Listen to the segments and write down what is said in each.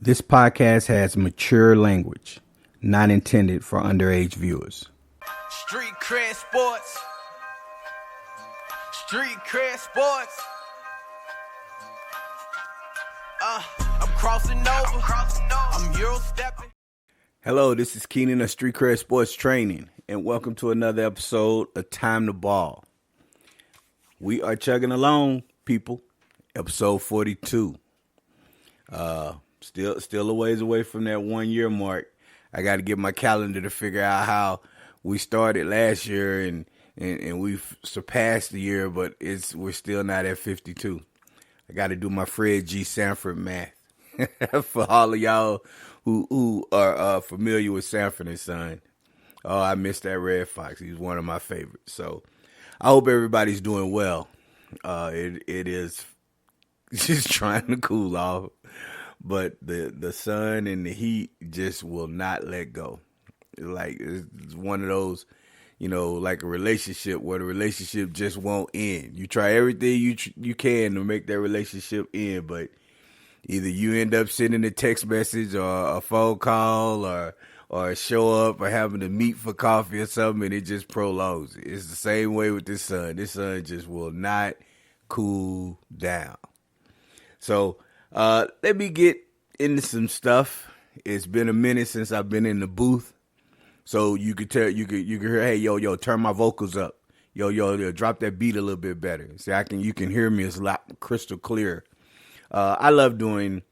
This podcast has mature language, not intended for underage viewers. Street cred sports. Street cred sports. I'm crossing over. I'm Euro stepping. Hello, this is Keenan of Street Cred Sports Training, and welcome to another episode of Time to Ball. We are chugging along, people. Episode 42. Still a ways away from that 1 year mark. I got to get my calendar to figure out how we started last year and we've surpassed the year, but we're still not at 52. I got to do my Fred G. Sanford math. For all of y'all who are familiar with Sanford and Son. Oh, I missed that Red Fox. He's one of my favorites. So I hope everybody's doing well. It is just trying to cool off, but the sun and the heat just will not let go. It's one of those, like a relationship where the relationship just won't end. You try everything you can to make that relationship end, but either you end up sending a text message or a phone call or show up or having to meet for coffee or something, and it just prolongs it. It's the same way with this sun. This sun just will not cool down. So let me get into some stuff. It's been a minute since I've been in the booth, so you could hear, hey, yo, turn my vocals up, yo, drop that beat a little bit better. See, you can hear me. It's a lot crystal clear. I love doing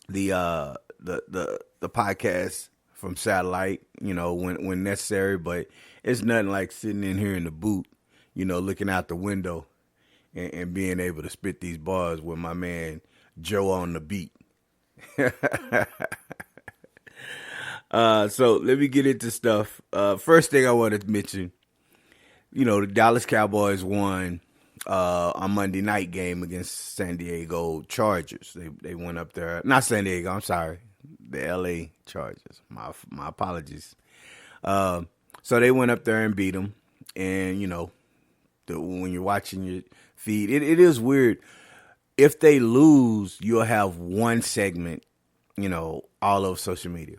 the podcast from satellite, when necessary, but it's nothing like sitting in here in the booth, looking out the window and being able to spit these bars with my man Joe on the beat. So let me get into stuff. First thing I want to mention, the Dallas Cowboys won on Monday night game against San Diego Chargers. They went up there. Not San Diego, I'm sorry. The LA Chargers. My apologies. So they went up there and beat them. And, when you're watching your feed, it is weird. If they lose, you'll have one segment, all over social media.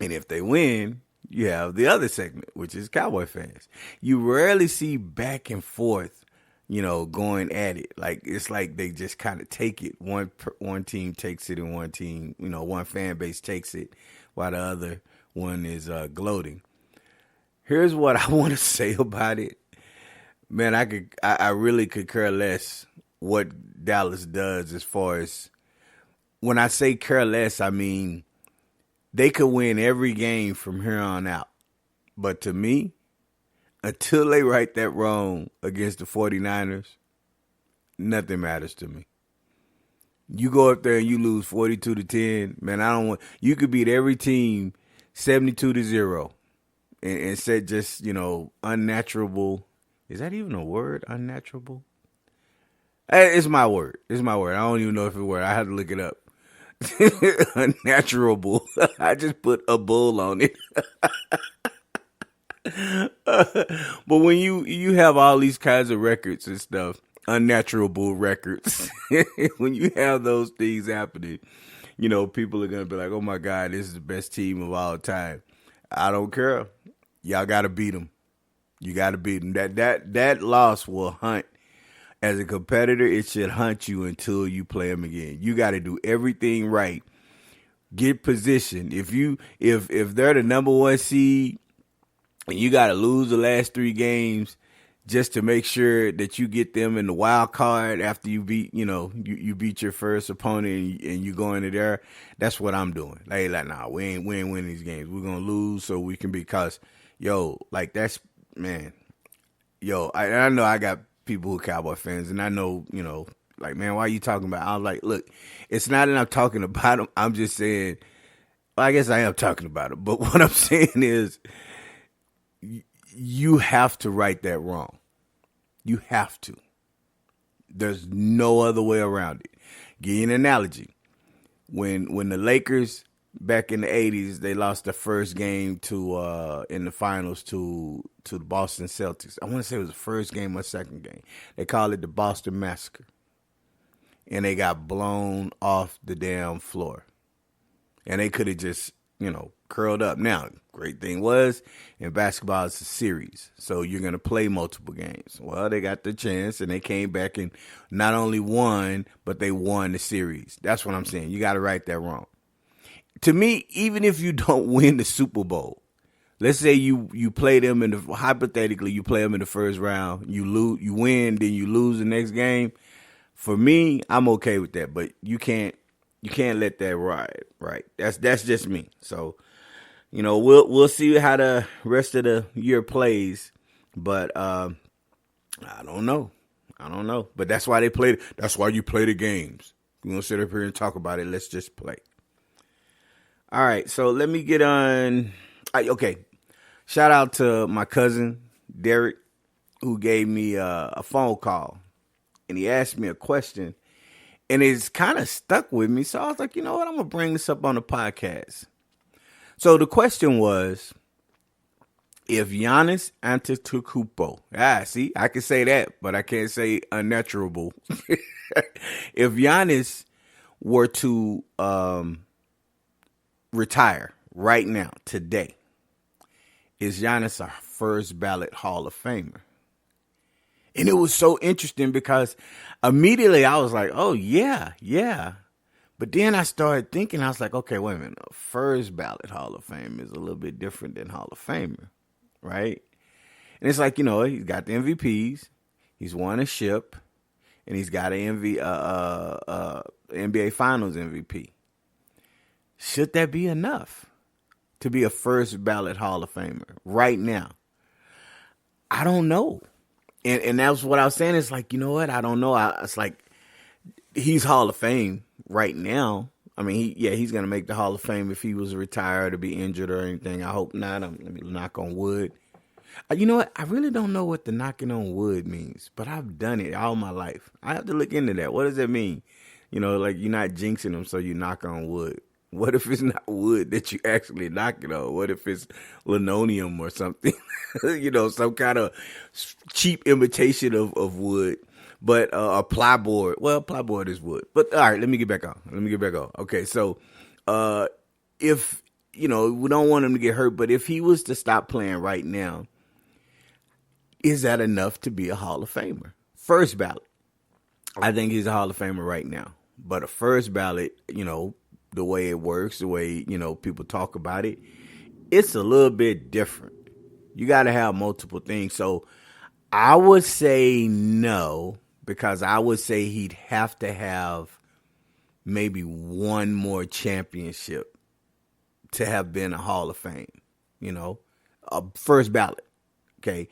And if they win, you have the other segment, which is Cowboy fans. You rarely see back and forth, going at it. It's like they just kind of take it. One team takes it and one team, one fan base takes it while the other one is gloating. Here's what I want to say about it. Man, I really could care less what Dallas does as far as, when I say care less, I mean they could win every game from here on out. But to me, until they right that wrong against the 49ers, nothing matters to me. You go up there and you lose 42-10, man, you could beat every team 72-0 and set just, unnatural. Is that even a word? Unnatural? It's my word. I don't even know if it's a word. I had to look it up. Unnatural. I just put a bull on it. But when you have all these kinds of records and stuff, unnatural records, when you have those things happening, people are going to be like, oh my God, this is the best team of all time. I don't care. Y'all got to beat them. You got to beat them. That loss will hunt. As a competitor, it should hunt you until you play them again. You got to do everything right. Get position. If they're the number one seed and you got to lose the last 3 games just to make sure that you get them in the wild card after you beat, you beat your first opponent and you go into there, that's what I'm doing. Nah, we ain't winning these games. We're going to lose so we can be, because, that's, man, I know I got people who are Cowboy fans, and I know, man, why are you talking about? I'm like, look, it's not that I'm talking about them. I'm just saying, well, I guess I am talking about them. But what I'm saying is, you have to right that wrong. You have to. There's no other way around it. Give you an analogy. When the Lakers back in the 80s, they lost the first game to in the finals to the Boston Celtics. I want to say it was the first game or second game. They called it the Boston Massacre. And they got blown off the damn floor. and they could have just, curled up. Now, great thing was, in basketball, it's a series, so you're going to play multiple games. Well, they got the chance, and they came back and not only won, but they won the series. That's what I'm saying. You got to right that wrong. To me, even if you don't win the Super Bowl, let's say you play them hypothetically, you play them in the first round, you win, then you lose the next game. For me, I'm okay with that, but you can't let that ride, right? That's just me. So, we'll see how the rest of the year plays, but I don't know. But that's why they play. That's why you play the games. We won't sit up here and talk about it. Let's just play. All right, so let me get on. Okay, shout out to my cousin Derek, who gave me a phone call, and he asked me a question, and it's kind of stuck with me. So I was like, you know what? I'm gonna bring this up on the podcast. So the question was, if Giannis Antetokounmpo, see, I can say that, but I can't say unnatural. If Giannis were to retire right now, today, is Giannis a first ballot Hall of Famer? And it was so interesting because immediately I was like, oh, yeah. But then I started thinking, I was like, okay, wait a minute. A first ballot Hall of Fame is a little bit different than Hall of Famer, right? And it's like, he's got the MVPs, he's won a ship, and he's got an NBA Finals MVP. Should that be enough to be a first ballot Hall of Famer right now? I don't know. And that's what I was saying. It's like, you know what? I don't know. It's like he's Hall of Fame right now. I mean, he's going to make the Hall of Fame if he was retired or be injured or anything. I hope not. Let me knock on wood. You know what? I really don't know what the knocking on wood means, but I've done it all my life. I have to look into that. What does that mean? Like you're not jinxing them, so you knock on wood. What if it's not wood that you actually knock it on? What if it's linoleum or something? Some kind of cheap imitation of wood. But a plyboard. Well, plyboard is wood. But all right, let me get back on. Okay, so if, we don't want him to get hurt, but if he was to stop playing right now, is that enough to be a Hall of Famer? First ballot. I think he's a Hall of Famer right now. But a first ballot, the way it works, the way, people talk about it, it's a little bit different. You got to have multiple things. So I would say no, because I would say he'd have to have maybe one more championship to have been a Hall of Fame, a first ballot. Okay.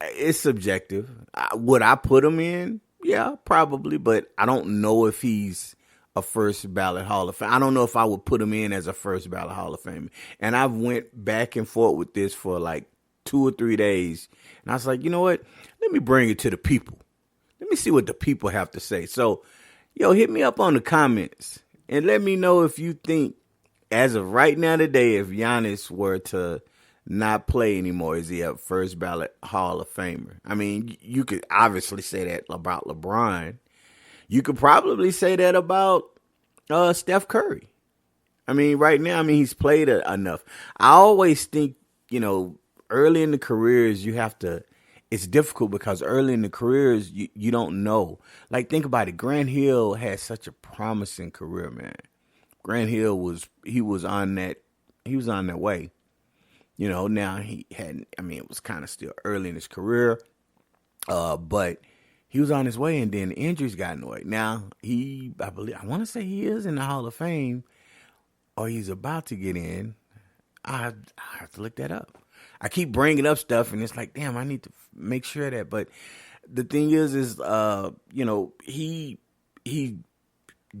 It's subjective. Would I put him in? Yeah, probably. But I don't know if he's a first ballot Hall of Fame. I don't know if I would put him in as a first ballot Hall of Fame. And I've went back and forth with this for like 2 or 3 days. And I was like, you know what? Let me bring it to the people. Let me see what the people have to say. So, hit me up on the comments and let me know if you think, as of right now today, if Giannis were to not play anymore, is he a first ballot Hall of Famer? I mean, you could obviously say that about LeBron. You could probably say that about Steph Curry. I mean, right now, he's played enough. I always think, early in the careers, it's difficult because early in the careers, you don't know. Like, think about it. Grant Hill had such a promising career, man. Grant Hill was on that way. Now it was kind of still early in his career, but he was on his way, and then the injuries got in the way. Now, I want to say he is in the Hall of Fame, or he's about to get in. I have to look that up. I keep bringing up stuff, and it's like, damn, I need to make sure of that. But the thing is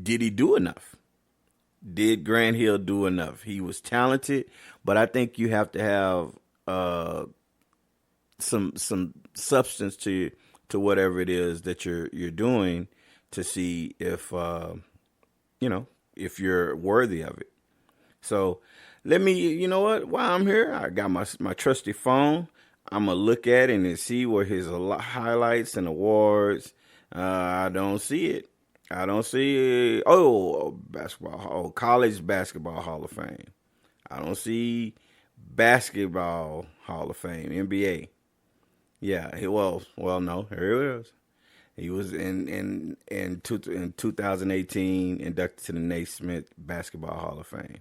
did he do enough? Did Grant Hill do enough? He was talented, but I think you have to have some substance to whatever it is that you're doing to see if if you're worthy of it. So let me, while I'm here, I got my trusty phone. I'm gonna look at it and see where his highlights and awards. I don't see it. I don't see basketball. College basketball Hall of Fame. I don't see basketball Hall of Fame. NBA. Yeah, no, here it is. He was in 2018 inducted to the Naismith Basketball Hall of Fame.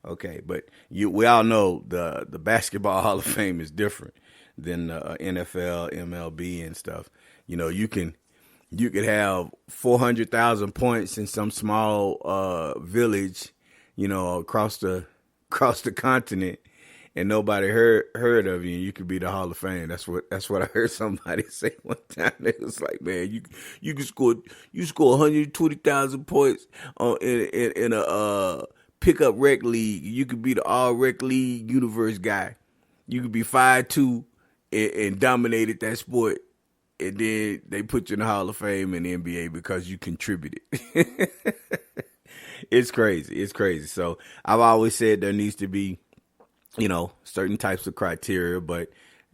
Okay, but we all know the Basketball Hall of Fame is different than NFL, MLB, and stuff. You could have 400,000 points in some small village, across the continent, and nobody heard of you. And you could be the Hall of Fame. That's what I heard somebody say one time. It was like, man, you can score 120,000 points in a pickup rec league. You could be the all rec league universe guy. You could be 5'2" and dominated that sport. And then they put you in the Hall of Fame in the NBA because you contributed. It's crazy. So I've always said there needs to be, certain types of criteria. But,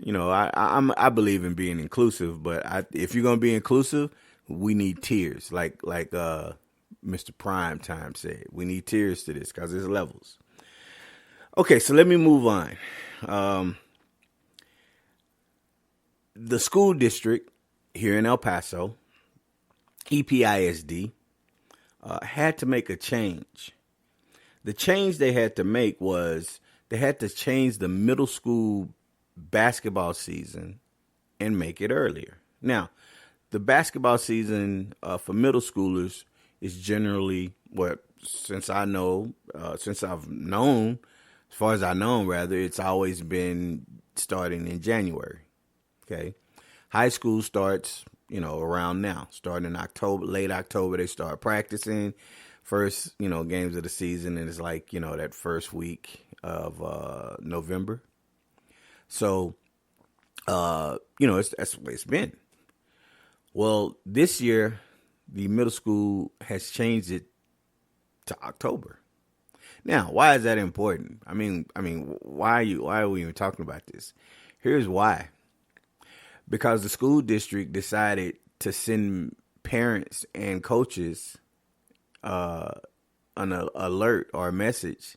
I believe in being inclusive. But if you're going to be inclusive, we need tiers. Like Mr. Primetime said, we need tiers to this because there's levels. Okay, so let me move on. The school district here in El Paso, EPISD, had to make a change. The change they had to make was they had to change the middle school basketball season and make it earlier. Now, the basketball season for middle schoolers is generally since I've known, as far as I know, rather, it's always been starting in January. Okay. High school starts, around now. Starting in October, late October, they start practicing. First, games of the season, and it's like, that first week of November. So, that's the way it's been. Well, this year, the middle school has changed it to October. Now, why is that important? I mean, why are we even talking about this? Here's why. Because the school district decided to send parents and coaches an alert or a message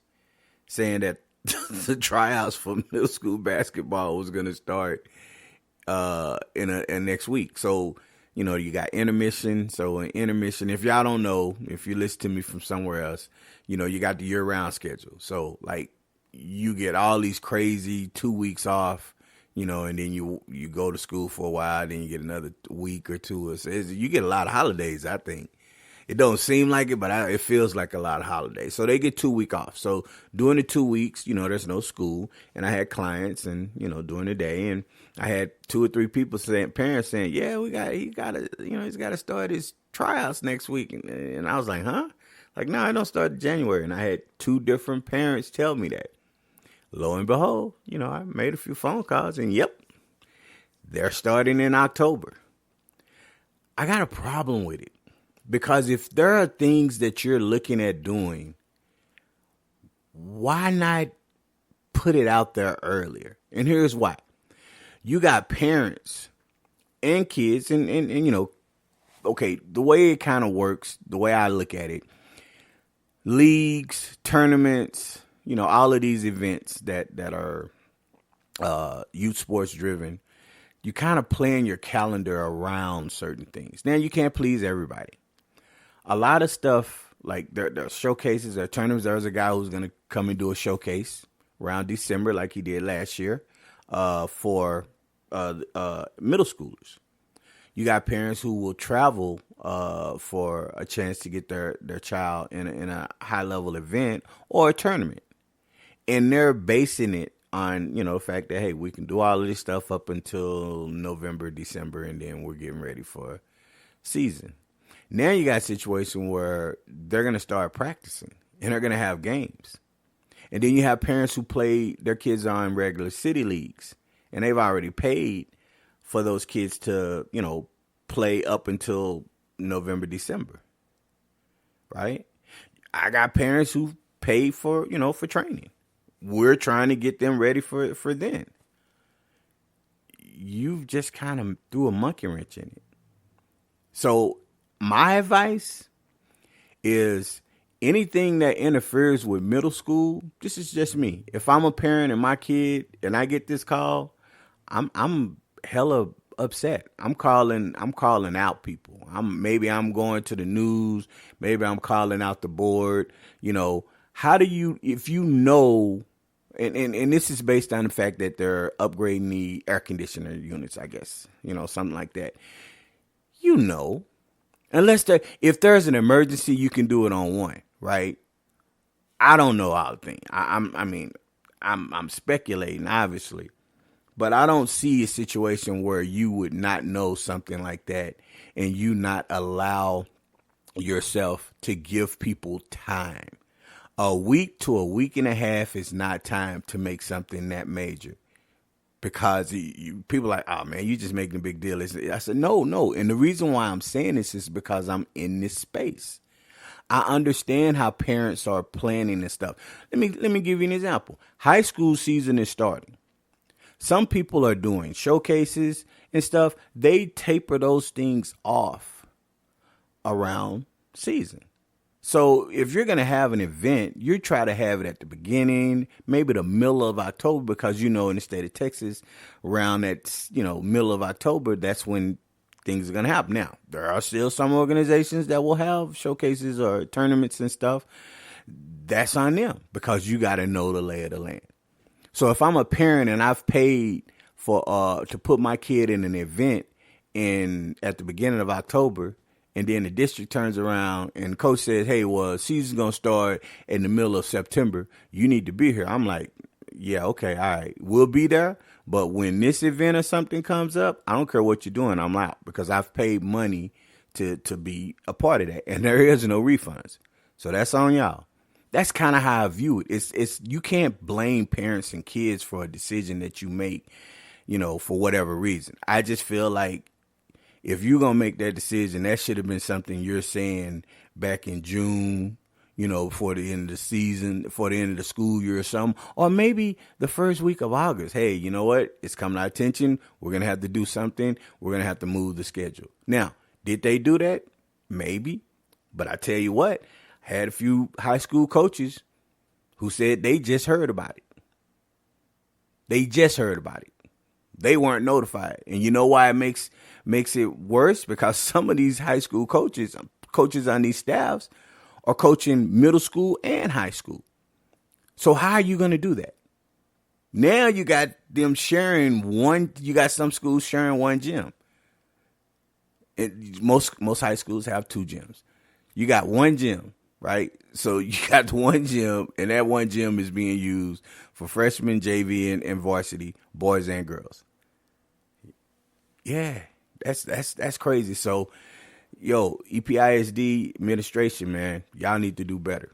saying that the tryouts for middle school basketball was going to start in next week. So, you got intermission. So in intermission, if y'all don't know, if you listen to me from somewhere else, you got the year-round schedule. So, like, you get all these crazy 2 weeks off. And then you go to school for a while, then you get another week or two. You get a lot of holidays, I think. It don't seem like it, but it feels like a lot of holidays. So they get 2 weeks off. So during the 2 weeks, there's no school. And I had clients and, during the day. And I had 2 or 3 parents saying, yeah, he's got to start his tryouts next week. And I was like, huh? Like, no, I don't start in January. And I had 2 different parents tell me that. Lo and behold, I made a few phone calls and yep, they're starting in October. I got a problem with it because if there are things that you're looking at doing, why not put it out there earlier? And here's why. You got parents and kids and okay, the way it kind of works, the way I look at it, leagues, tournaments, all of these events that are youth sports driven, you kind of plan your calendar around certain things. Now, you can't please everybody. A lot of stuff, like there are showcases, there are tournaments. There's a guy who's going to come and do a showcase around December like he did last year for middle schoolers. You got parents who will travel for a chance to get their child in a high-level event or a tournament. And they're basing it on, the fact that, hey, we can do all of this stuff up until November, December, and then we're getting ready for season. Now you got a situation where they're going to start practicing and they're going to have games. And then you have parents who play their kids on regular city leagues and they've already paid for those kids to, play up until November, December. Right? I got parents who pay for, for training. We're trying to get them ready for then. You've just kind of threw a monkey wrench in it. So my advice is anything that interferes with middle school, this is just me. If I'm a parent and my kid and I get this call, I'm hella upset. I'm calling out people. Maybe I'm going to the news, maybe I'm calling out the board. How do you, if you know, and this is based on the fact that they're upgrading the air conditioner units, I guess, something like that. If there's an emergency, you can do it on one, right? I don't know all the things. I'm speculating, obviously, but I don't see a situation where you would not know something like that and you not allow yourself to give people time. A week to a week and a half is not time to make something that major. Because people are like, oh man, you just making a big deal. I said, no. And the reason why I'm saying this is because I'm in this space. I understand how parents are planning and stuff. Let me give you an example. High school season is starting. Some people are doing showcases and stuff. They taper those things off around season. So if you're going to have an event, you try to have it at the beginning, maybe the middle of October, because, in the state of Texas, around that, middle of October, that's when things are going to happen. Now, there are still some organizations that will have showcases or tournaments and stuff. That's on them because you got to know the lay of the land. So if I'm a parent and I've paid for to put my kid in an event at the beginning of October, and then the district turns around and coach says, hey, well, season's going to start in the middle of September. You need to be here. I'm like, yeah, okay, all right. We'll be there. But when this event or something comes up, I don't care what you're doing. I'm out because I've paid money to be a part of that. And there is no refunds. So that's on y'all. That's kind of how I view it. It's you can't blame parents and kids for a decision that you make, for whatever reason. I just feel like if you're going to make that decision, that should have been something you're saying back in June, before the end of the season, before the end of the school year or something, or maybe the first week of August. Hey, you know what? It's coming to our attention. We're going to have to do something. We're going to have to move the schedule. Now, did they do that? Maybe. But I tell you what, I had a few high school coaches who said they just heard about it. They just heard about it. They weren't notified. And you know why it makes it worse? Because some of these high school coaches on these staffs are coaching middle school and high school. So how are you going to do that? Now you got them you got some schools sharing one gym. Most high schools have two gyms. You got one gym, right? So you got one gym, and that one gym is being used for freshmen, JV, and varsity, boys and girls. Yeah, that's crazy. So, EPISD administration, man, y'all need to do better.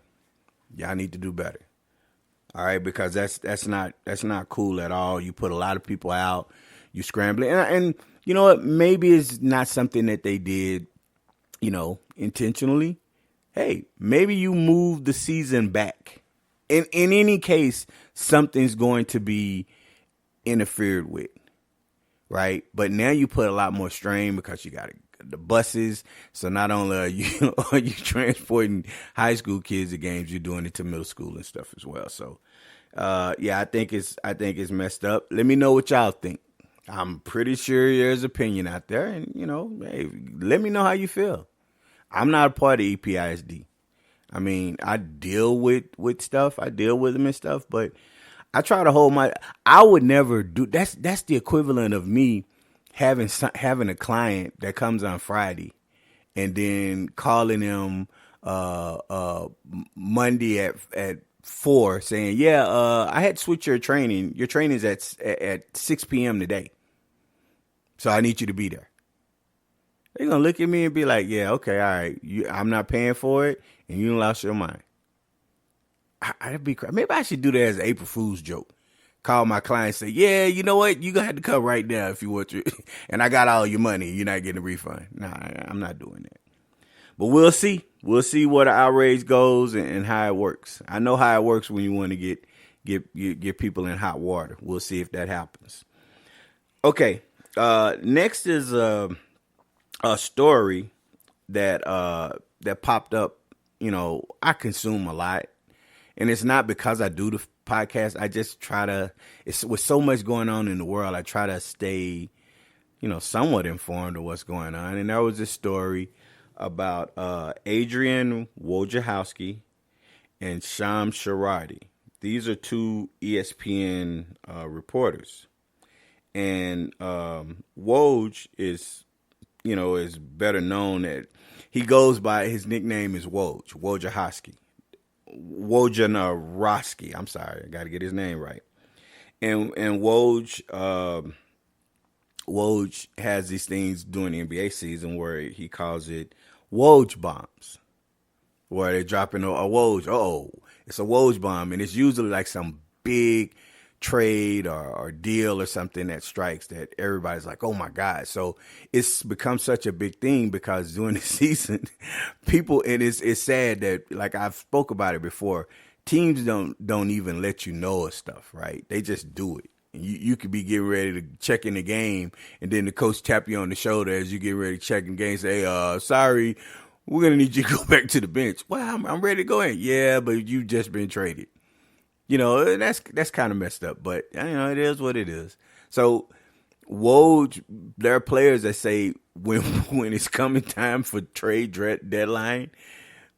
Y'all need to do better. All right, because that's not cool at all. You put a lot of people out. You scrambling, and you know what? Maybe it's not something that they did, intentionally. Hey, maybe you move the season back. In any case, something's going to be interfered with, right? But now you put a lot more strain because you got the buses. So not only are you transporting high school kids to games, you're doing it to middle school and stuff as well. So, I think it's messed up. Let me know what y'all think. I'm pretty sure there's opinion out there, and hey, let me know how you feel. I'm not a part of EPISD. I mean, I deal with stuff. I deal with them and stuff, but I try to hold I would never do that's the equivalent of me having a client that comes on Friday and then calling them Monday at 4 saying, I had to switch your training. Your training's at 6 p.m. today. So I need you to be there. They're going to look at me and be like, yeah, okay, all right. I'm not paying for it, and you lost your mind. I'd be crazy. Maybe I should do that as an April Fool's joke. Call my client and say, yeah, you know what? You're going to have to come right now if you want to. And I got all your money. You're not getting a refund. Nah, I'm not doing that. But we'll see. We'll see where the outrage goes and how it works. I know how it works when you want to get people in hot water. We'll see if that happens. Okay. Next is a story that popped up. I consume a lot, and it's not because I do the podcast. I just try to. It's with so much going on in the world. I try to stay, somewhat informed of what's going on. And there was this story about Adrian Wojciechowski and Sham Sharadi. These are two ESPN reporters. And Woj is better known at, he goes by, his nickname is Wojciechowski. Wojciechowski. I'm sorry, I got to get his name right. And Woj has these things during the NBA season where he calls it Woj bombs, where they're dropping a Woj. Oh, it's a Woj bomb, and it's usually like some big trade or deal or something that strikes that everybody's like, oh my God. So it's become such a big thing because during the season, people, and it's sad that, like I've spoke about it before, teams don't even let you know of stuff, right? They just do it. And you could be getting ready to check in the game, and then the coach tap you on the shoulder as you get ready to check in the game, say, sorry, we're going to need you to go back to the bench. Well, I'm ready to go in. Yeah, but you just been traded. And that's kind of messed up, but it is what it is. So Woj, there are players that say when it's coming time for trade deadline,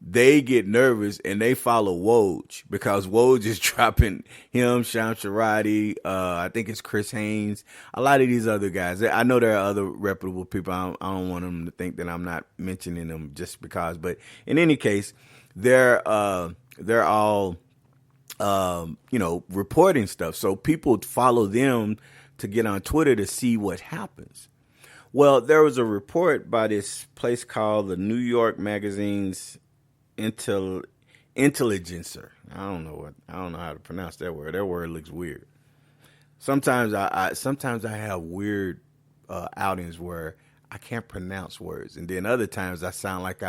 they get nervous and they follow Woj because Woj is dropping him, Sham Sharadi, I think it's Chris Haynes, a lot of these other guys. I know there are other reputable people. I don't want them to think that I'm not mentioning them just because. But in any case, they're all reporting stuff. So people follow them to get on Twitter to see what happens. Well, there was a report by this place called the New York Magazine's Intelligencer. I don't know how to pronounce that word. That word looks weird. Sometimes I have weird outings where I can't pronounce words, and then other times I sound like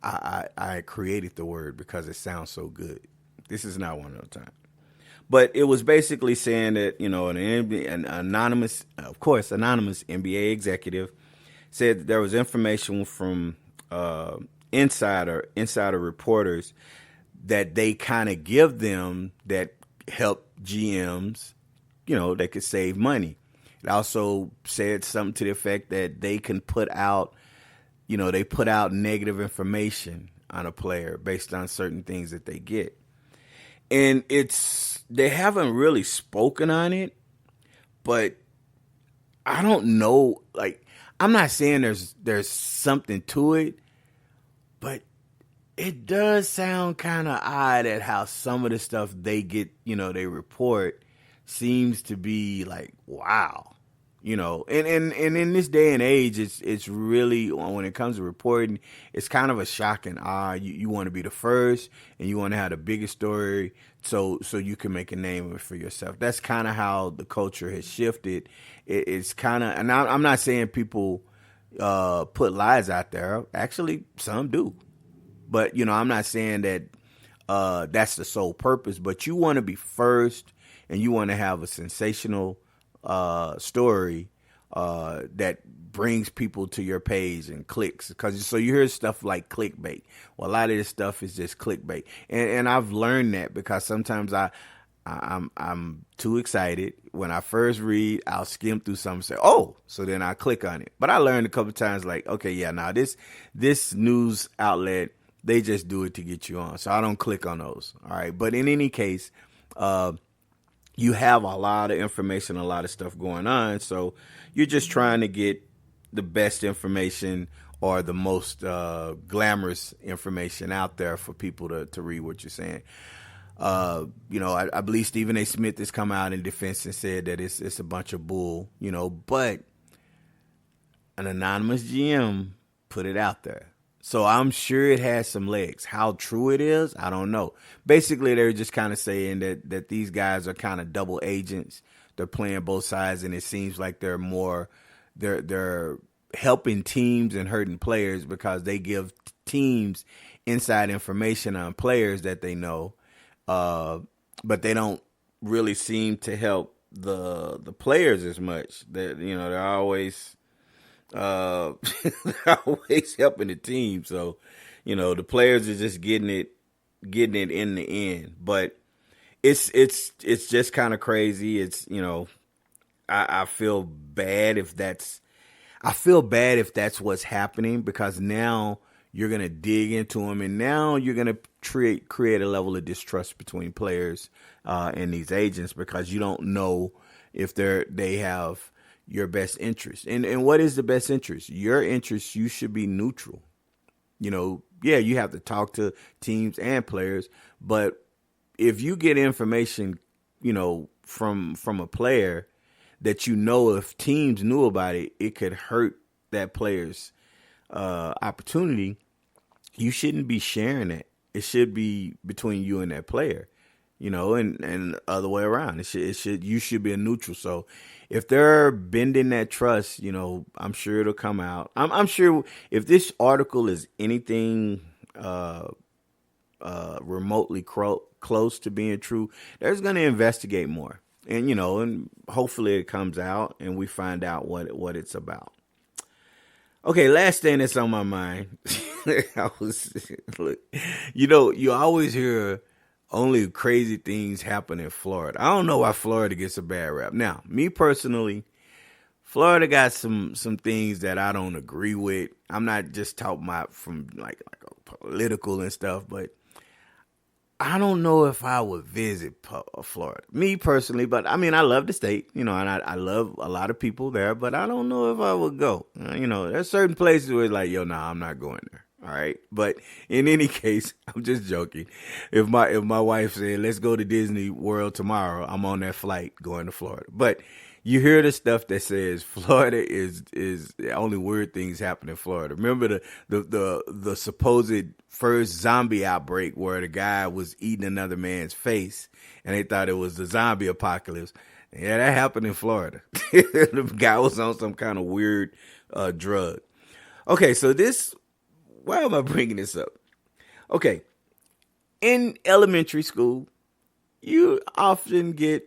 I created the word because it sounds so good. This is not one of those times. But it was basically saying that, an anonymous NBA executive said that there was information from insider reporters that they kind of give them that help GMs, they could save money. It also said something to the effect that they can put out, they put out negative information on a player based on certain things that they get. And they haven't really spoken on it, but I don't know. Like, I'm not saying there's something to it, but it does sound kind of odd at how some of the stuff they get, they report seems to be like, wow. And in this day and age, it's really, when it comes to reporting, it's kind of a shocking. You want to be the first, and you want to have the biggest story, so you can make a name for yourself. That's kind of how the culture has shifted. It's kind of, and I'm not saying people put lies out there. Actually, some do, but I'm not saying that that's the sole purpose. But you want to be first, and you want to have a sensational story that brings people to your page and clicks, so you hear stuff like clickbait. Well, a lot of this stuff is just clickbait, and I've learned that because sometimes I'm too excited. When I first read, I'll skim through something and say, oh, so then I click on it. But I learned a couple times, like, okay, yeah, now this news outlet, they just do it to get you on, so I don't click on those. All right, but in any case, you have a lot of information, a lot of stuff going on. So you're just trying to get the best information or the most glamorous information out there for people to read what you're saying. I believe Stephen A. Smith has come out in defense and said that it's a bunch of bull, but an anonymous GM put it out there. So I'm sure it has some legs. How true it is, I don't know. Basically, they're just kind of saying that these guys are kind of double agents. They're playing both sides, and it seems like they're helping teams and hurting players because they give teams inside information on players that they know, but they don't really seem to help the players as much. They're always they're always helping the team. So, the players are just getting it in the end. But it's just kind of crazy. It's I feel bad if that's what's happening, because now you're gonna dig into them, and now you're gonna create a level of distrust between players and these agents, because you don't know if they have your best interest. And what is the best interest? Your interest, you should be neutral. Yeah, you have to talk to teams and players, but if you get information, from a player that if teams knew about it, it could hurt that player's opportunity, you shouldn't be sharing it. It should be between you and that player, and the other way around. You should be a neutral. So if they're bending that trust, I'm sure it'll come out. I'm sure if this article is anything remotely close to being true, they're going to investigate more. And, and hopefully it comes out and we find out what it's about. Okay, last thing that's on my mind. You always hear only crazy things happen in Florida. I don't know why Florida gets a bad rap. Now, me personally, Florida got some things that I don't agree with. I'm not just talking about from like political and stuff, but I don't know if I would visit Florida, me personally. But I mean, I love the state, and I love a lot of people there, but I don't know if I would go. There's certain places where it's like, nah, I'm not going there. All right. But in any case, I'm just joking. If my wife said, let's go to Disney World tomorrow, I'm on that flight going to Florida. But you hear the stuff that says Florida is only weird things happen in Florida. Remember the supposed first zombie outbreak where the guy was eating another man's face and they thought it was the zombie apocalypse. Yeah, that happened in Florida. The guy was on some kind of weird drug. Okay, so why am I bringing this up? Okay, in elementary school, you often get,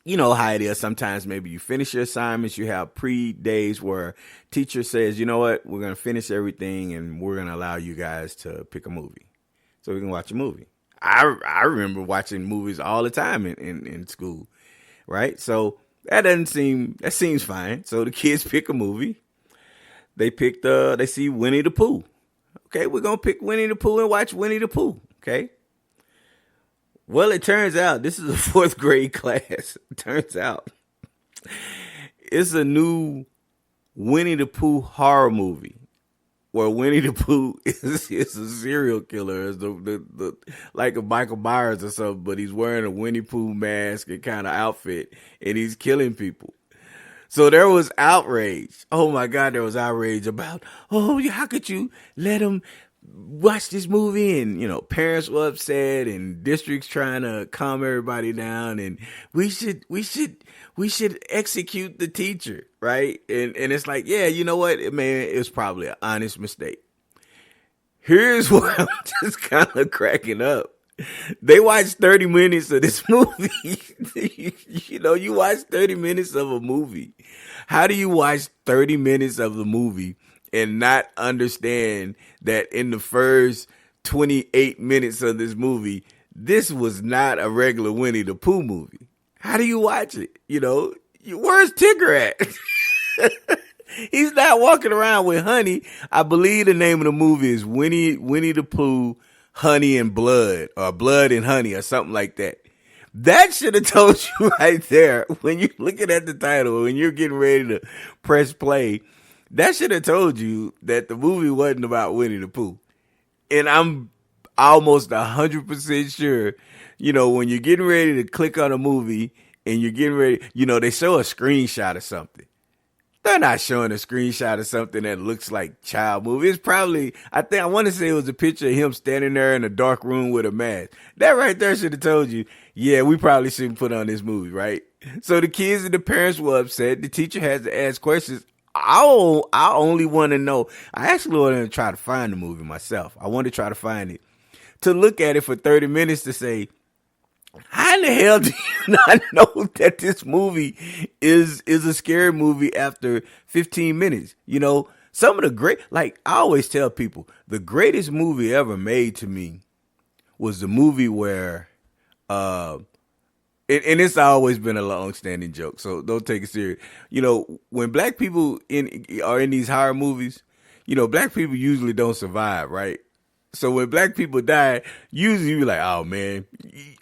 how it is. Sometimes maybe you finish your assignments. You have pre-days where teacher says, you know what, we're going to finish everything and we're going to allow you guys to pick a movie so we can watch a movie. I remember watching movies all the time in school, right? So that seems fine. So the kids pick a movie. They see Winnie the Pooh. Okay, we're going to pick Winnie the Pooh and watch Winnie the Pooh. Okay. Well, it turns out this is a 4th grade class. It turns out it's a new Winnie the Pooh horror movie where Winnie the Pooh is a serial killer, is the like a Michael Myers or something, but he's wearing a Winnie Pooh mask and kind of outfit, and he's killing people. So there was outrage. Oh my God, there was outrage about, how could you let him watch this movie? And parents were upset and districts trying to calm everybody down, and we should execute the teacher, right? And it's like, yeah, you know what, man, it was probably an honest mistake. Here's where I'm just kind of cracking up. They watched 30 minutes of this movie. You watch 30 minutes of a movie. How do you watch 30 minutes of the movie and not understand that in the first 28 minutes of this movie, this was not a regular Winnie the Pooh movie? How do you watch it? Where's Tigger at? He's not walking around with honey. I believe the name of the movie is Winnie the Pooh, Honey and Blood, or Blood and Honey, or something like that. That should have told you right there when you're looking at the title, when you're getting ready to press play. That should have told you that the movie wasn't about Winnie the Pooh. And I'm almost 100% sure, when you're getting ready to click on a movie and you're getting ready, they show a screenshot of something. They're not showing a screenshot of something that looks like child movie. It's probably, I want to say it was a picture of him standing there in a dark room with a mask. That right there should have told you, yeah, we probably shouldn't put on this movie, right? So the kids and the parents were upset. The teacher has to ask questions. I only want to know. I actually want to try to find the movie myself. I want to try to find it, to look at it for 30 minutes to say, How in the hell do you not know that this movie is a scary movie after 15 minutes? You know, some of the like I always tell people, the greatest movie ever made to me was the movie where, and it's always been a long-standing joke, so don't take it serious. You know, when black people are in these horror movies, you know, black people usually don't survive, right? So when black people die, usually you're like, oh man,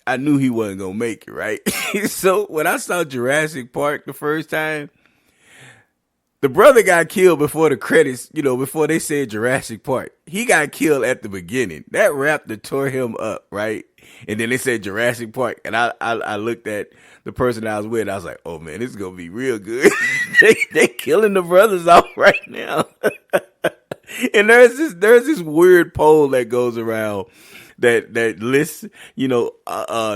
I knew he wasn't going to make it, right? So when I saw Jurassic Park the first time, the brother got killed before the credits, you know, before they said Jurassic Park. He got killed at the beginning. That raptor tore him up, right? And then they said Jurassic Park. And I looked at the person I was with, and I was like, oh man, this is going to be real good. they killing the brothers off right now. And there's this weird poll that goes around that lists, you know,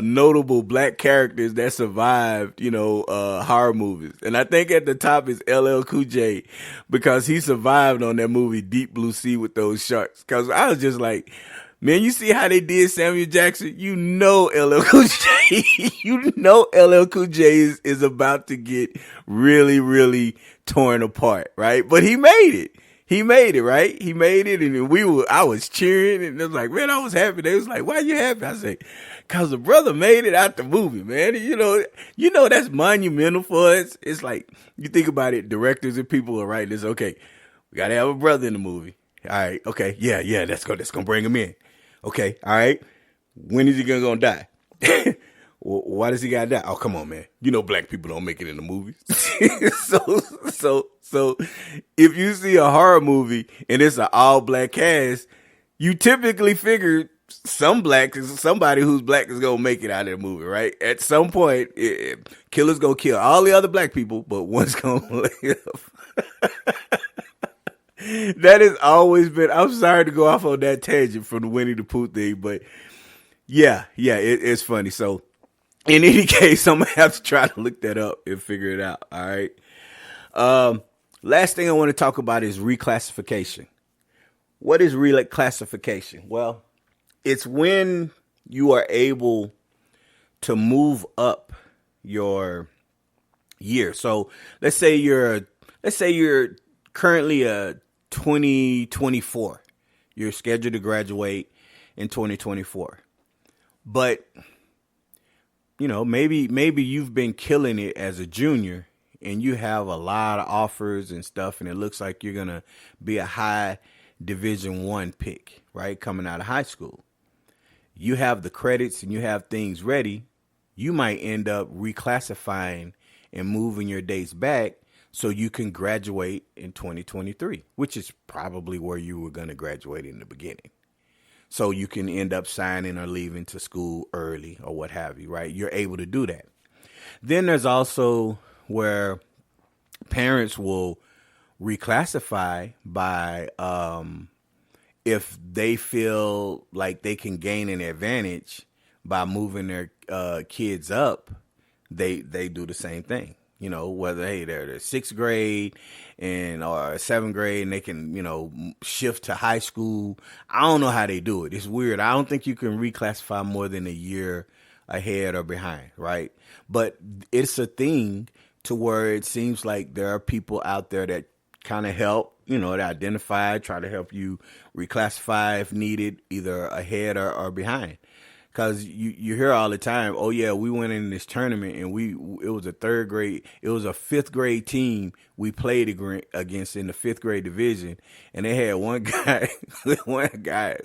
notable black characters that survived, you know, horror movies. And I think at the top is LL Cool J, because he survived on that movie Deep Blue Sea with those sharks. Cause I was just like, man, you see how they did Samuel Jackson? You know LL Cool J, you know LL Cool J is about to get really, really torn apart, right? But he made it. He made it, right? He made it, and I was cheering, and it was like, man, I was happy. They was like, why you happy? I said, cause the brother made it out the movie, man. And you know that's monumental for us. It's like, you think about it, directors and people are writing this, okay, we gotta have a brother in the movie. All right, okay, yeah, that's gonna bring him in. Okay, all right, when is he gonna die? Why does he gotta die? Oh, come on, man. You know black people don't make it in the movies. So if you see a horror movie and it's an all black cast, you typically figure somebody who's black is gonna make it out of the movie, right? At some point, killer's gonna kill all the other black people, but one's gonna live. That has always been. I'm sorry to go off on that tangent from the Winnie the Pooh thing, but yeah, it's funny. So in any case, I'm gonna have to try to look that up and figure it out. All right. Last thing I want to talk about is reclassification. What is reclassification? Well, it's when you are able to move up your year. So let's say you're currently a 2024. You're scheduled to graduate in 2024. But you know, maybe you've been killing it as a junior and you have a lot of offers and stuff, and it looks like you're going to be a high Division I pick, right, coming out of high school. You have the credits and you have things ready. You might end up reclassifying and moving your dates back so you can graduate in 2023, which is probably where you were going to graduate in the beginning. So you can end up signing or leaving to school early or what have you, right? You're able to do that. Then there's also where parents will reclassify by if they feel like they can gain an advantage by moving their kids up, they do the same thing. You know, whether, hey, they're sixth grade or seventh grade and they can, you know, shift to high school. I don't know how they do it. It's weird. I don't think you can reclassify more than a year ahead or behind, right? But it's a thing to where it seems like there are people out there that kind of help, you know, to identify, try to help you reclassify if needed, either ahead or behind. Because you hear all the time, oh yeah, we went in this tournament and it was a fifth grade team we played against in the fifth grade division, and they had one guy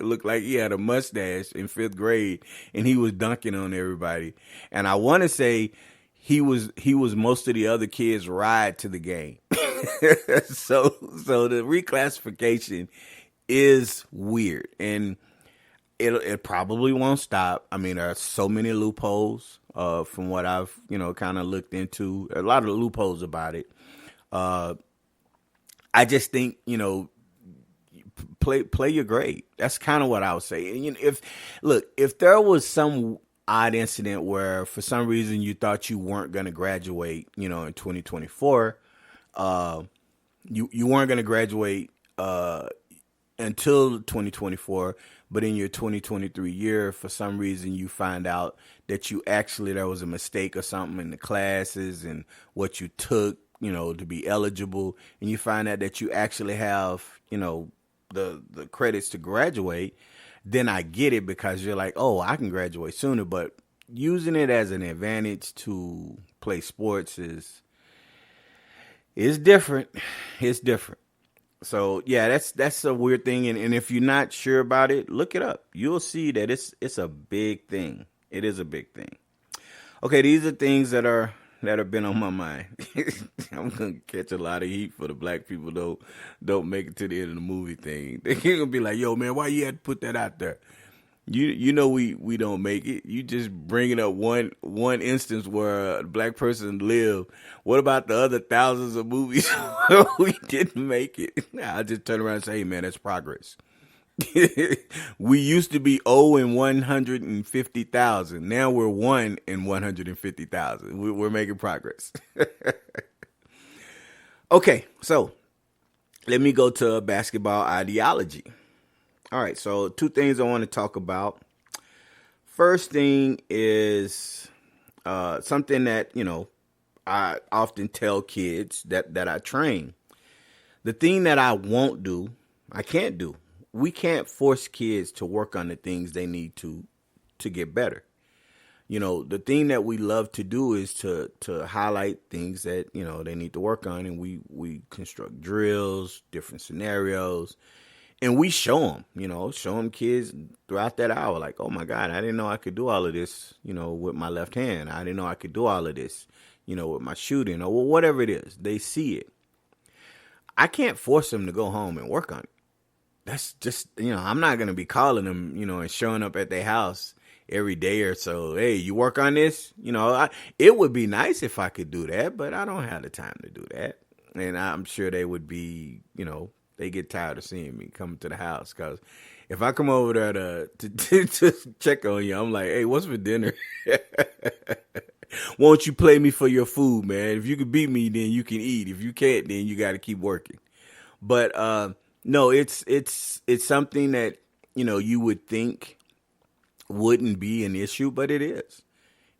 looked like he had a mustache in fifth grade, and he was dunking on everybody. And I want to say he was most of the other kids' ride to the game. So the reclassification is weird, and it probably won't stop. I mean, there are so many loopholes from what I've, you know, kind of looked into. A lot of loopholes about it. I just think, you know, play your grade. That's kind of what I would say. And, you know, if there was some odd incident where for some reason you thought you weren't going to graduate, you know, in 2024, you weren't going to graduate until 2024, but in your 2023 year, for some reason, you find out that there was a mistake or something in the classes and what you took, to be eligible, and you find out that you actually have, the credits to graduate, then I get it, because you're like, oh, I can graduate sooner. But using it as an advantage to play sports is different. It's different. So yeah, that's a weird thing. And if you're not sure about it, look it up. You'll see that it's a big thing. It is a big thing. Okay, these are things that have been on my mind. I'm gonna catch a lot of heat for the black people don't make it to the end of the movie thing. They're gonna be like, yo man, why you had to put that out there? You know we don't make it. You just bringing up one instance where a black person lived. What about the other thousands of movies where we didn't make it? I just turn around and say, hey man, that's progress. We used to be 0 in 150,000. Now we're 1 in 150,000. We're making progress. Okay, so let me go to basketball ideology. All right, so two things I want to talk about. First thing is something that, I often tell kids that I train. The thing that I won't do, I can't do. We can't force kids to work on the things they need to get better. The thing that we love to do is to highlight things that, they need to work on. And we construct drills, different scenarios. And we show them kids throughout that hour, like, oh my God, I didn't know I could do all of this, with my left hand. I didn't know I could do all of this, with my shooting or whatever it is. They see it. I can't force them to go home and work on it. That's just, I'm not going to be calling them, and showing up at their house every day or so. Hey, you work on this? It would be nice if I could do that, but I don't have the time to do that. And I'm sure they would be, they get tired of seeing me coming to the house, because if I come over there to check on you, I'm like, hey, what's for dinner? Won't you play me for your food, man? If you can beat me, then you can eat. If you can't, then you got to keep working. But no, it's something that, you would think wouldn't be an issue, but it is.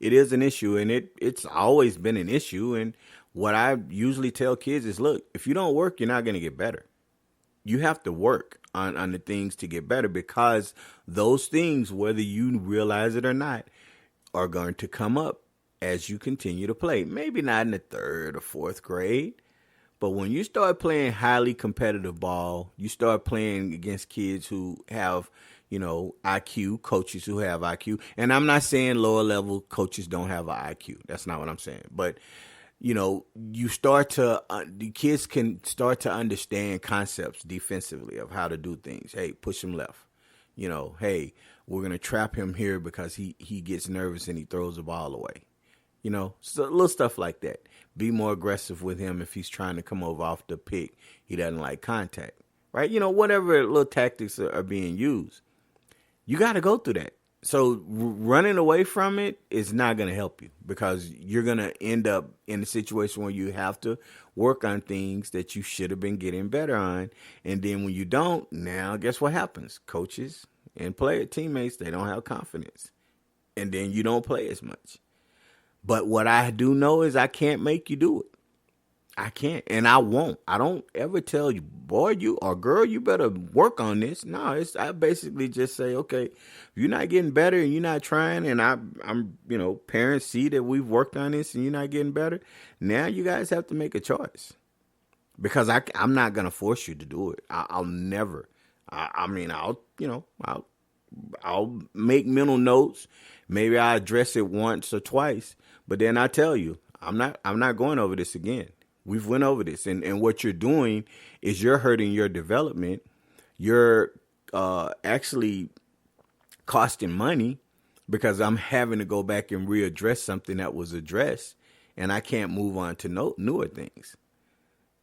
It is an issue, and it's always been an issue. And what I usually tell kids is, look, if you don't work, you're not going to get better. You have to work on the things to get better, because those things, whether you realize it or not, are going to come up as you continue to play. Maybe not in the 3rd or 4th grade, but when you start playing highly competitive ball, you start playing against kids who have, IQ, coaches who have IQ. And I'm not saying lower level coaches don't have an IQ. That's not what I'm saying. But you start to, the kids can start to understand concepts defensively of how to do things. Hey, push him left. Hey, we're going to trap him here because he gets nervous and he throws the ball away. So little stuff like that. Be more aggressive with him if he's trying to come over off the pick. He doesn't like contact, right? Whatever little tactics are being used, you got to go through that. So running away from it is not going to help you, because you're going to end up in a situation where you have to work on things that you should have been getting better on. And then when you don't, now guess what happens? Coaches and player teammates, they don't have confidence. And then you don't play as much. But what I do know is I can't make you do it. I can't, and I won't. I don't ever tell you, boy, you or girl, you better work on this. No, I basically just say, okay, if you're not getting better and you're not trying, and I'm parents see that we've worked on this and you're not getting better, now you guys have to make a choice, because I'm not gonna force you to do it. I'll never. I'll make mental notes. Maybe I address it once or twice, but then I tell you, I'm not going over this again. We've went over this, and what you're doing is you're hurting your development. You're actually costing money, because I'm having to go back and readdress something that was addressed, and I can't move on to newer things.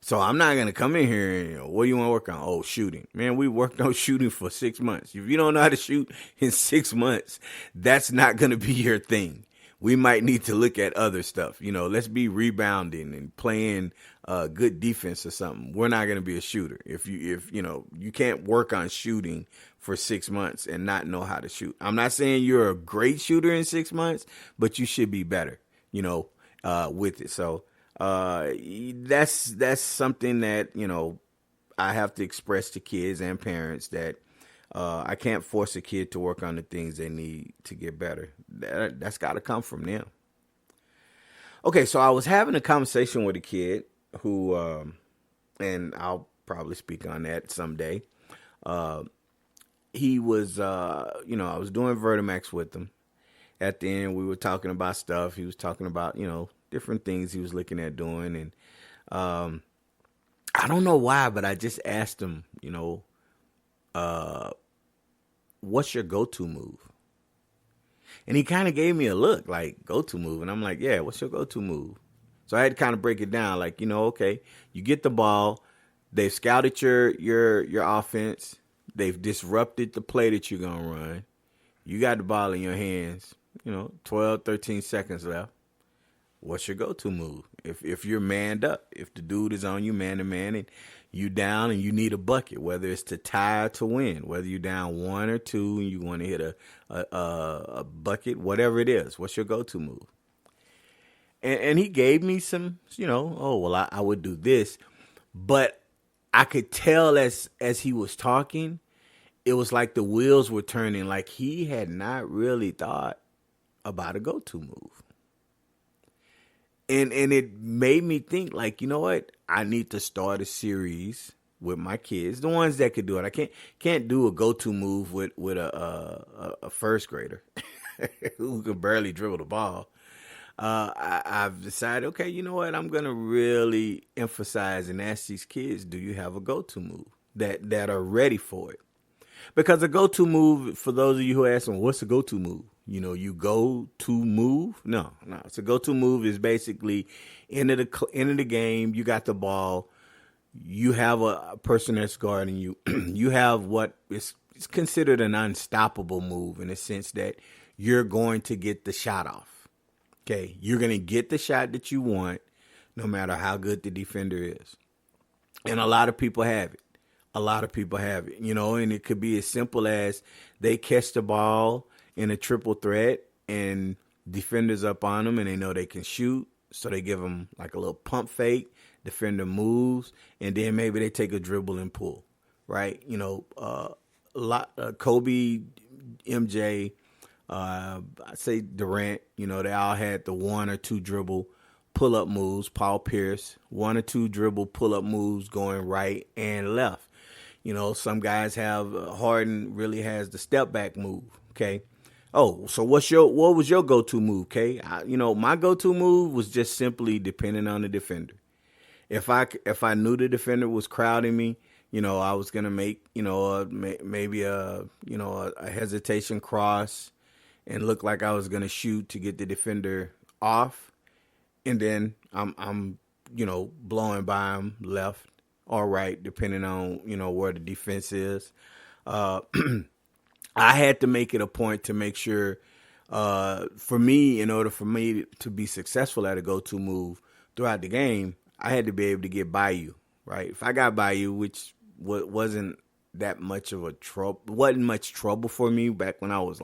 So I'm not going to come in here and, what do you want to work on? Oh, shooting. Man, we worked on shooting for 6 months. If you don't know how to shoot in 6 months, that's not going to be your thing. we might need to look at other stuff. Let's be rebounding and playing good defense or something. We're not going to be a shooter. If you can't work on shooting for 6 months and not know how to shoot. I'm not saying you're a great shooter in 6 months, but you should be better, with it. So that's something that, I have to express to kids and parents that I can't force a kid to work on the things they need to get better. That's got to come from them. Okay, so I was having a conversation with a kid who, and I'll probably speak on that someday. He was, I was doing Vertimax with him. At the end, we were talking about stuff. He was talking about, different things he was looking at doing. And I don't know why, but I just asked him, what's your go-to move? And he kind of gave me a look like, go-to move. And I'm like, yeah, what's your go-to move? So I had to kind of break it down like, okay, you get the ball. They've scouted your offense. They've disrupted the play that you're going to run. You got the ball in your hands, 12, 13 seconds left. What's your go-to move? If you're manned up, if the dude is on you man to man and you down and you need a bucket, whether it's to tie or to win, whether you're down 1 or 2 and you want to hit a bucket, whatever it is, what's your go-to move? And he gave me some, I would do this. But I could tell as he was talking, it was like the wheels were turning, like he had not really thought about a go-to move. And it made me think, like, you know what? I need to start a series with my kids, the ones that could do it. I can't do a go-to move with a first grader who could barely dribble the ball. I've decided, okay, you know what? I'm going to really emphasize and ask these kids, do you have a go-to move that are ready for it? Because a go-to move, for those of you who ask them, what's a go-to move? You go to move? No. It's a go-to move is basically end of the game. You got the ball. You have a person that's guarding you. You have what is considered an unstoppable move in the sense that you're going to get the shot off. Okay, you're going to get the shot that you want, no matter how good the defender is. And a lot of people have it. And it could be as simple as they catch the ball in a triple threat and defenders up on them and they know they can shoot. So they give them like a little pump fake, defender moves, and then maybe they take a dribble and pull, right? Kobe, MJ, I say Durant, they all had the 1 or 2 dribble pull-up moves. Paul Pierce, 1 or 2 dribble pull-up moves going right and left. Some guys have, Harden really has the step-back move, okay? Oh, so what was your go-to move, okay? My go-to move was just simply depending on the defender. If I knew the defender was crowding me, I was going to make, maybe a hesitation cross and look like I was going to shoot to get the defender off. And then I'm blowing by him left or right, depending on, where the defense is. I had to make it a point to make sure, for me, in order for me to be successful at a go-to move throughout the game, I had to be able to get by you, right? If I got by you, which wasn't that much of a trouble, wasn't much trouble for me back when I was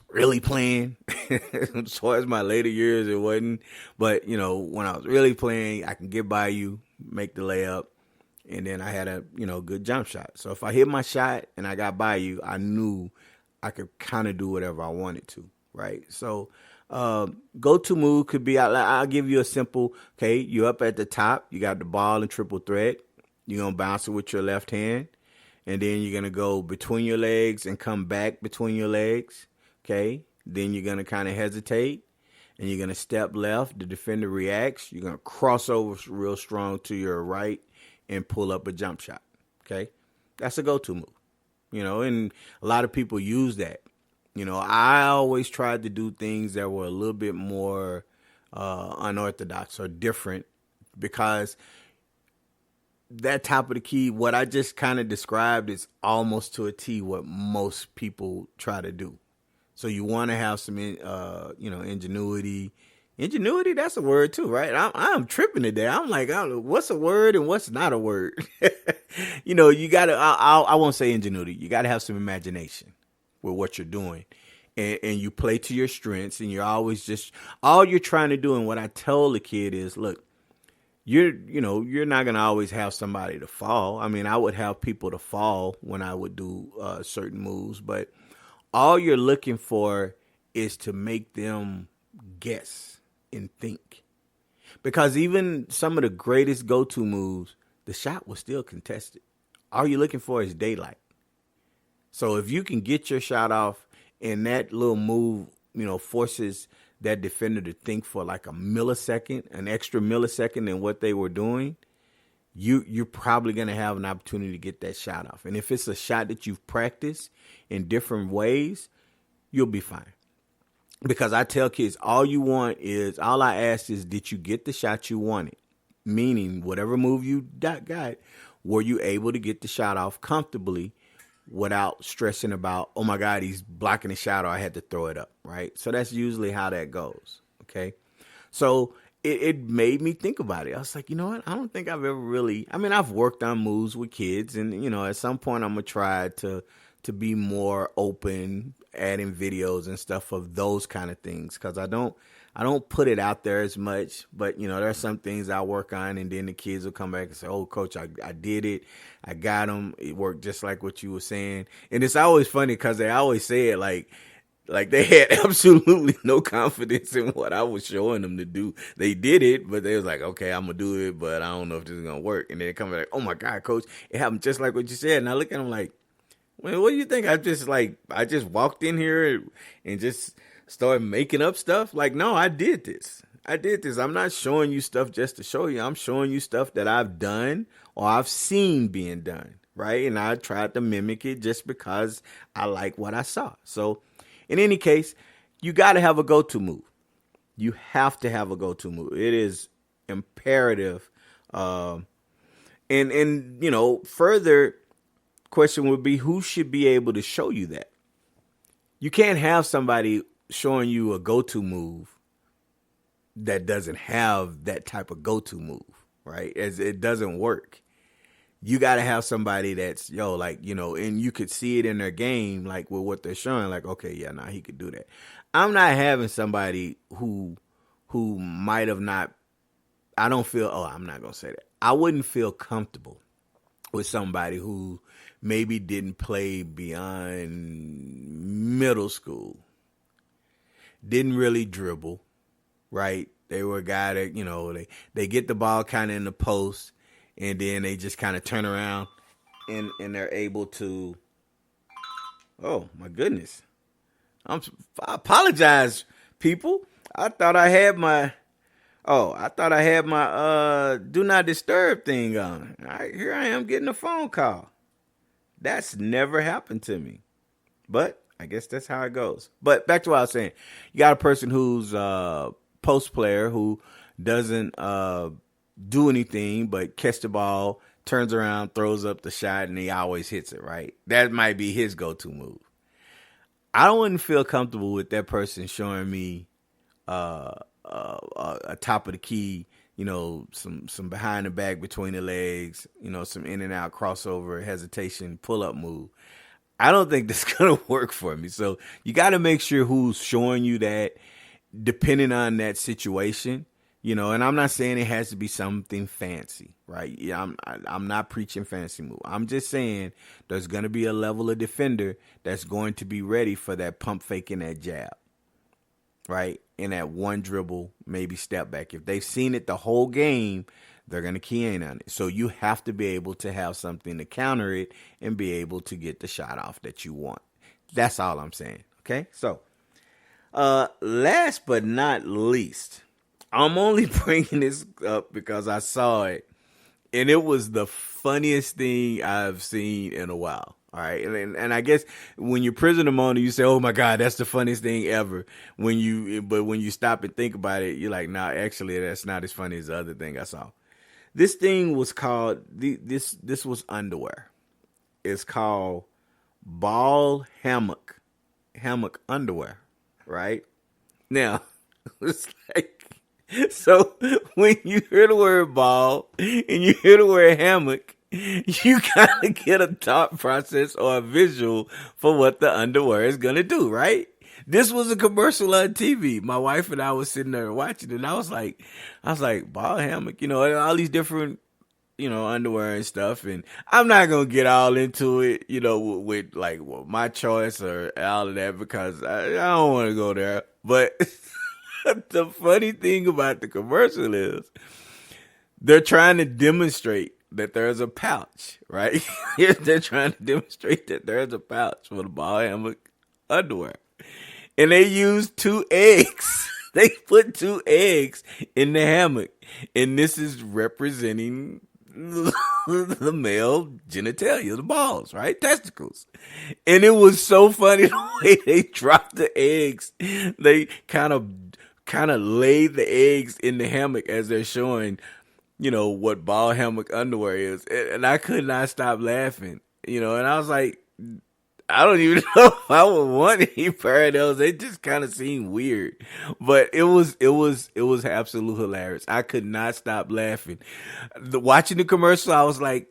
really playing. As far as my later years, it wasn't. But, when I was really playing, I can get by you, make the layup, and then I had a, good jump shot. So if I hit my shot and I got by you, I knew I could kind of do whatever I wanted to, right? So go-to move could be, I'll give you a simple, okay, you're up at the top, you got the ball in triple threat, you're going to bounce it with your left hand, and then you're going to go between your legs and come back between your legs, okay? Then you're going to kind of hesitate, and you're going to step left. The defender reacts. You're going to cross over real strong to your right and pull up a jump shot, okay? That's a go-to move, and a lot of people use that. I always tried to do things that were a little bit more unorthodox or different because that top of the key, what I just kind of described is almost to a T what most people try to do. So you want to have some, ingenuity. Ingenuity, that's a word too, right? I'm tripping today. I'm like, I don't know, what's a word and what's not a word? You got to, I won't say ingenuity. You got to have some imagination with what you're doing. And you play to your strengths, and you're always all you're trying to do. And what I tell the kid is, look, you're not going to always have somebody to fall. I mean, I would have people to fall when I would do certain moves, but all you're looking for is to make them guess and think. Because even some of the greatest go-to moves, the shot was still contested. All you're looking for is daylight. So if you can get your shot off and that little move, forces that defender to think for like an extra millisecond than what they were doing, you're probably going to have an opportunity to get that shot off. And if it's a shot that you've practiced in different ways, you'll be fine. Because I tell kids, all I ask is, did you get the shot you wanted? Meaning, whatever move you got, were you able to get the shot off comfortably without stressing about, oh my God, he's blocking the shot or I had to throw it up, right? So that's usually how that goes, okay? So it made me think about it. I was like, you know what? I don't think I've ever really, I've worked on moves with kids, and, at some point I'm going to try to be more open, adding videos and stuff of those kind of things, because I don't put it out there as much, but there are some things I work on, and then the kids will come back and say, oh, coach, I did it. I got them. It worked just like what you were saying. And it's always funny because they always say it like they had absolutely no confidence in what I was showing them to do. They did it, but they was like, okay, I'm going to do it, but I don't know if this is going to work. And then they come back like, oh my God, coach, it happened just like what you said. And I look at them like, well, what do you think? I just walked in here and just started making up stuff? Like, no, I did this. I'm not showing you stuff just to show you. I'm showing you stuff that I've done or I've seen being done, right? And I tried to mimic it just because I like what I saw. So in any case, you got to have a go-to move. You have to have a go-to move. It is imperative. Further question would be, who should be able to show you that? You can't have somebody showing you a go-to move that doesn't have that type of go-to move, right? As it doesn't work. You got to have somebody that's, and you could see it in their game, like with what they're showing, like, okay, yeah, he could do that. I'm not having somebody who might have not, I'm not going to say that. I wouldn't feel comfortable with somebody who maybe didn't play beyond middle school, didn't really dribble, right? They were a guy that, they get the ball kind of in the post, and then they just kind of turn around and they're able to, oh my goodness. I apologize, people. I thought I had my do not disturb thing on. Here I am getting a phone call. That's never happened to me. But I guess that's how it goes. But back to what I was saying. You got a person who's a post player who doesn't do anything but catch the ball, turns around, throws up the shot, and he always hits it, right? That might be his go-to move. I wouldn't feel comfortable with that person showing me a top of the key, some behind the back between the legs, some in and out crossover, hesitation, pull up move. I don't think that's going to work for me. So you got to make sure who's showing you that, depending on that situation, and I'm not saying it has to be something fancy, right? Yeah, I'm not preaching fancy move. I'm just saying there's going to be a level of defender that's going to be ready for that pump fake and that jab, right? And that one dribble, maybe step back. If they've seen it the whole game, they're going to key in on it. So you have to be able to have something to counter it and be able to get the shot off that you want. That's all I'm saying, okay? So last but not least, I'm only bringing this up because I saw it, and it was the funniest thing I've seen in a while. All right. And I guess when you're prisoner mode, you say, oh my God, that's the funniest thing ever. But when you stop and think about it, you're like, nah, actually, that's not as funny as the other thing I saw. This thing was called, this was underwear. It's called ball hammock hammock underwear, right? Now, it's like, so when you hear the word ball and you hear the word hammock, you kind of get a thought process or a visual for what the underwear is going to do, right? This was a commercial on TV. My wife and I was sitting there watching it, and I was like, ball hammock, all these different, underwear and stuff. And I'm not going to get all into it, with like my choice or all of that, because I don't want to go there. But the funny thing about the commercial is they're trying to demonstrate that there's a pouch, right? They're trying to demonstrate that there's a pouch for the ball hammock underwear. And they used 2 eggs. They put 2 eggs in the hammock. And this is representing the male genitalia, the balls, right? Testicles. And it was so funny the way they dropped the eggs. They kind of laid the eggs in the hammock as they're showing, what ball hammock underwear is. And I could not stop laughing, and I was like, I don't even know if I would want any pair of those. They just kind of seem weird, but it was absolutely hilarious. I could not stop laughing. Watching the commercial, I was like,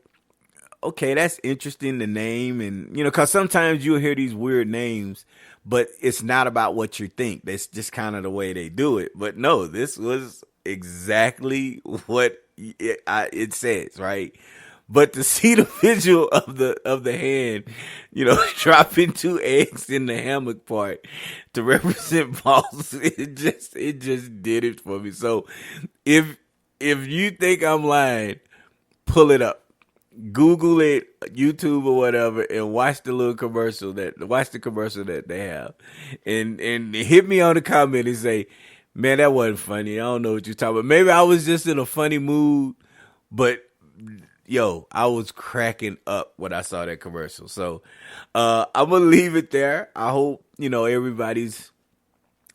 okay, that's interesting, the name. And, cause sometimes you'll hear these weird names, but it's not about what you think. That's just kind of the way they do it. But no, this was exactly what it says, right? But to see the visual of the hand, dropping 2 eggs in the hammock part to represent balls, it just did it for me. So if you think I'm lying, pull it up, Google it, YouTube or whatever, and watch the commercial that they have, and hit me on the comment and say, man, that wasn't funny. I don't know what you're talking about. Maybe I was just in a funny mood, but yo, I was cracking up when I saw that commercial. So I'm going to leave it there. I hope, everybody's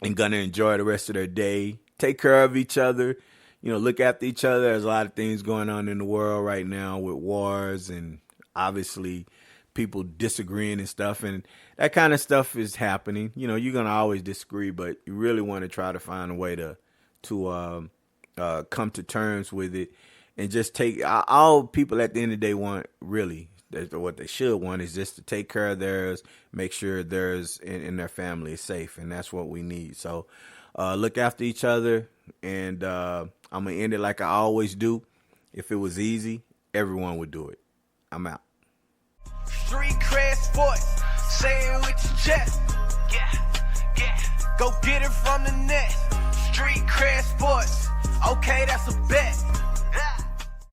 going to enjoy the rest of their day. Take care of each other. Look after each other. There's a lot of things going on in the world right now with wars and obviously people disagreeing and stuff. And that kind of stuff is happening. You're going to always disagree, but you really want to try to find a way to come to terms with it. And just take, all people at the end of the day want, really, what they should want is just to take care of theirs, make sure theirs and their family is safe. And that's what we need. So look after each other. And I'm going to end it like I always do. If it was easy, everyone would do it. I'm out. Street cred sports, say it with your chest. Yeah. Go get it from the net. Street cred sports. Okay, that's a bet.